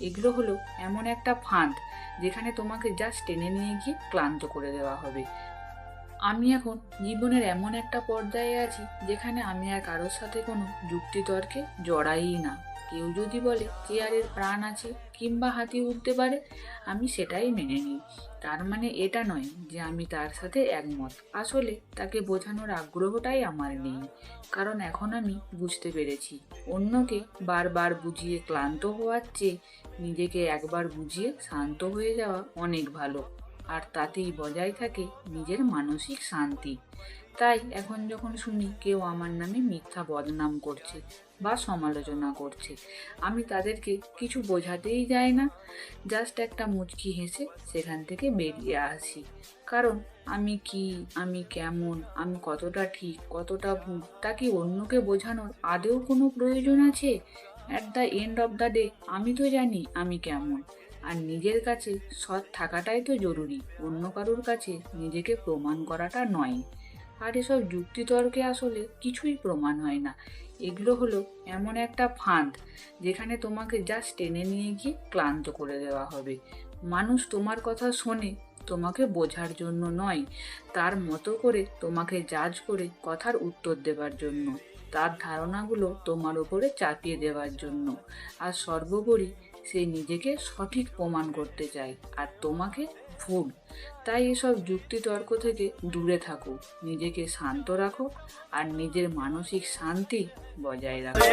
এগুলো হলো এমন একটা ফাঁদ যেখানে তোমাকে জাস্ট টেনে নিয়ে গিয়ে ক্লান্ত করে দেওয়া হবে। আমি এখন জীবনের এমন একটা পর্যায়ে আছি যেখানে আমি আর কারোর সাথে কোনো যুক্তিতর্কে জড়াই না। কেউ যদি বলে চেয়ারের প্রাণ আছে কিংবা হাতি উঠতে পারে, আমি সেটাই মেনে নিই। তার মানে এটা নয় যে আমি তার সাথে একমত। আসলে তাকে বোঝানোর আগ্রহটাই আমার নেই, কারণ এখন আমি বুঝতে পেরেছি অন্যকে বারবার বুঝিয়ে ক্লান্ত হওয়ার চেয়ে নিজেকে একবার বুঝিয়ে শান্ত হয়ে যাওয়া অনেক ভালো। আর তাতেই বজায় থাকে নিজের মানসিক শান্তি। তাই এখন যখন শুনি কেউ আমার নামে মিথ্যা বদনাম করছে বা সমালোচনা করছে, আমি তাদেরকে কিছু বোঝাতেই যাই না। জাস্ট একটা মুচকি হেসে সেখান থেকে বেরিয়ে আসি। কারণ আমি কি, আমি কেমন, আমি কতটা ঠিক কতটা ভুল, তা কি অন্যকে বোঝানোর আদৌ কোনো প্রয়োজন আছে? At the end of the day আমি তো জানি আমি কেমন। আর নিজের কাছে সৎ থাকাটাই তো জরুরি, অন্য কারোর কাছে নিজেকে প্রমাণ করাটা নয়। আর এসব যুক্তিতর্কে আসলে কিছুই প্রমাণ হয় না। এগুলো হলো এমন একটা ফাঁদ যেখানে তোমাকে জাস্ট টেনে নিয়ে গিয়ে ক্লান্ত করে দেওয়া হবে। মানুষ তোমার কথা শোনে তোমাকে বোঝার জন্য নয়, তার মতো করে তোমাকে জাজ করে কথার উত্তর দেবার জন্য, তার ধারণাগুলো তোমার উপরে চাপিয়ে দেওয়ার জন্য। আর সর্বোপরি সে নিজেকে সঠিক প্রমাণ করতে চায় আর তোমাকে ভুল। তাই এসব যুক্তিতর্ক থেকে দূরে থাকো, নিজেকে শান্ত রাখো আর নিজের মানসিক শান্তি বজায় রাখো।